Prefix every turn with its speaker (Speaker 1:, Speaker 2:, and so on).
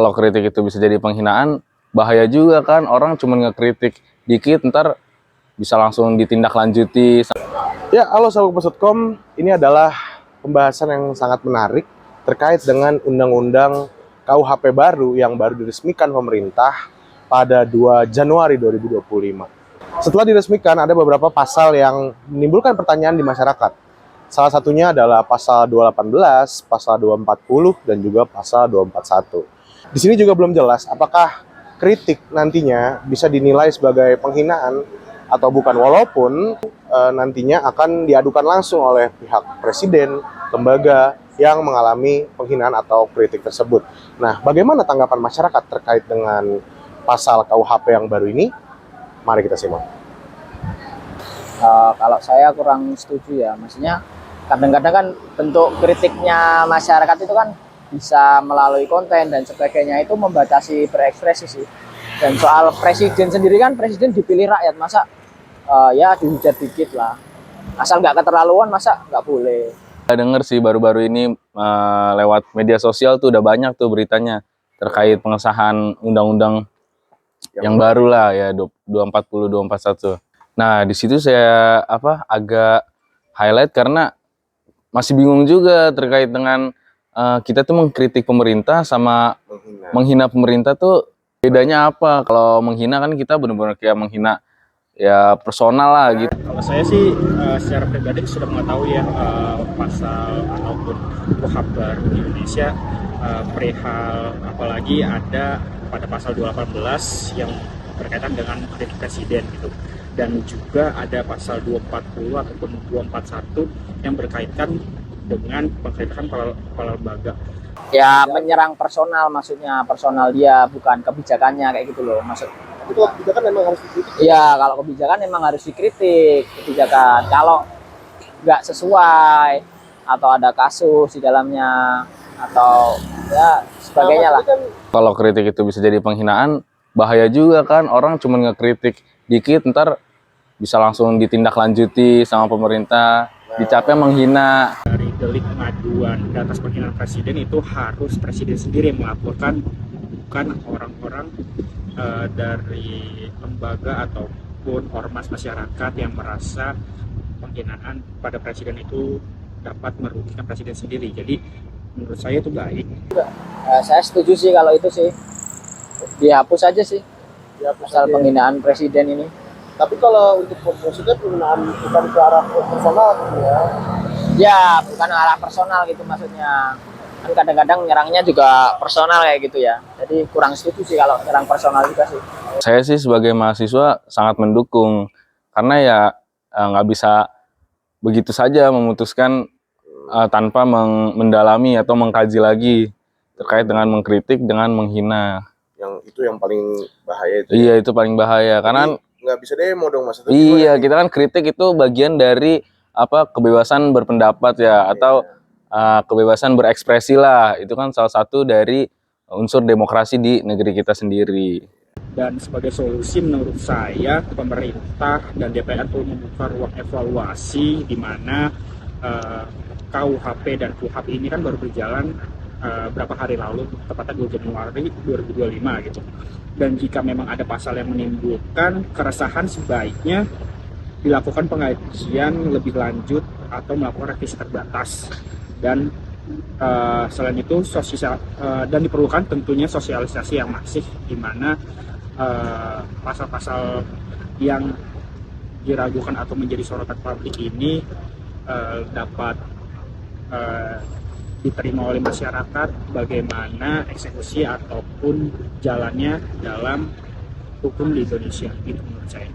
Speaker 1: Kalau kritik itu bisa jadi penghinaan, bahaya juga kan, orang cuma ngekritik dikit, ntar bisa langsung ditindaklanjuti.
Speaker 2: Ya, halo sahabat Kompas.com, ini adalah pembahasan yang sangat menarik terkait dengan Undang-Undang KUHP baru yang baru diresmikan pemerintah pada 2 Januari 2025. Setelah diresmikan, ada beberapa pasal yang menimbulkan pertanyaan di masyarakat. Salah satunya adalah pasal 218, pasal 240, dan juga pasal 241. Di sini juga belum jelas apakah kritik nantinya bisa dinilai sebagai penghinaan atau bukan, walaupun nantinya akan diadukan langsung oleh pihak presiden, lembaga yang mengalami penghinaan atau kritik tersebut. Nah, bagaimana tanggapan masyarakat terkait dengan pasal KUHP yang baru ini? Mari kita simak.
Speaker 3: Kalau saya kurang setuju ya, maksudnya kadang-kadang kan bentuk kritiknya masyarakat itu kan bisa melalui konten dan sebagainya, itu membatasi berekspresi sih. Dan soal presiden sendiri kan, presiden dipilih rakyat, masa ya dihujat dikit lah, asal nggak keterlaluan, masa nggak boleh.
Speaker 1: Saya denger sih baru-baru ini lewat media sosial tuh udah banyak tuh beritanya terkait pengesahan undang-undang yang baru lah ya, 240 241. Nah, di situ saya agak highlight karena masih bingung juga terkait dengan kita tuh mengkritik pemerintah sama menghina pemerintah tuh bedanya apa. Kalau menghina kan kita benar-benar kayak menghina ya personal lah gitu.
Speaker 4: Kalau saya sih secara pribadi sudah mengetahui ya pasal ataupun KUHP baru di Indonesia perihal, apalagi ada pada pasal 218 yang berkaitan dengan kritik presiden gitu, dan juga ada pasal 240 ataupun 241 yang berkaitan dengan pengkritikan kepala lembaga.
Speaker 3: Ya menyerang personal, maksudnya personal dia, bukan kebijakannya kayak gitu loh maksud.
Speaker 2: Itu kebijakan memang harus dikritik.
Speaker 3: Iya, kalau kebijakan memang harus dikritik kebijakan. Kalau nggak sesuai atau ada kasus di dalamnya atau ya sebagainya lah.
Speaker 1: Kalau kritik itu bisa jadi penghinaan, bahaya juga kan, orang cuma ngekritik dikit, ntar bisa langsung ditindaklanjuti sama pemerintah, dicapnya menghina.
Speaker 4: Dari delik pengaduan atas penghinaan presiden itu harus presiden sendiri yang melaporkan, bukan orang-orang dari lembaga ataupun ormas masyarakat yang merasa penghinaan pada presiden itu dapat merugikan presiden sendiri. Jadi menurut saya itu baik.
Speaker 3: Saya setuju sih kalau itu sih, dihapus aja sih pasal penghinaan presiden ini.
Speaker 2: Tapi kalau untuk maksudnya penghinaan bukan ke arah personal ya.
Speaker 3: Ya bukan arah personal gitu maksudnya, kan kadang-kadang nyerangnya juga personal kayak gitu ya, jadi kurang setuju sih kalau nyerang personal juga sih.
Speaker 1: Saya sih sebagai mahasiswa sangat mendukung, karena ya nggak bisa begitu saja memutuskan tanpa mendalami atau mengkaji lagi terkait dengan mengkritik dengan menghina.
Speaker 2: Yang itu yang paling bahaya itu.
Speaker 1: Iya, itu paling bahaya. Karena
Speaker 2: nggak bisa demo dong Mas.
Speaker 1: iya, kita kan kritik itu bagian dari kebebasan berpendapat ya, atau kebebasan berekspresi lah. Itu kan salah satu dari unsur demokrasi di negeri kita sendiri.
Speaker 4: Dan sebagai solusi menurut saya, pemerintah dan DPR perlu membuka ruang evaluasi di mana KUHP dan KUHP ini kan baru berjalan berapa hari lalu, tepatnya 2 Januari 2025 gitu. Dan jika memang ada pasal yang menimbulkan keresahan, sebaiknya dilakukan pengajian lebih lanjut atau melakukan revisi terbatas. Dan selain itu dan diperlukan tentunya sosialisasi yang masif, di mana pasal-pasal yang diragukan atau menjadi sorotan publik ini dapat diterima oleh masyarakat, bagaimana eksekusi ataupun jalannya dalam hukum di Indonesia, itu menurut saya.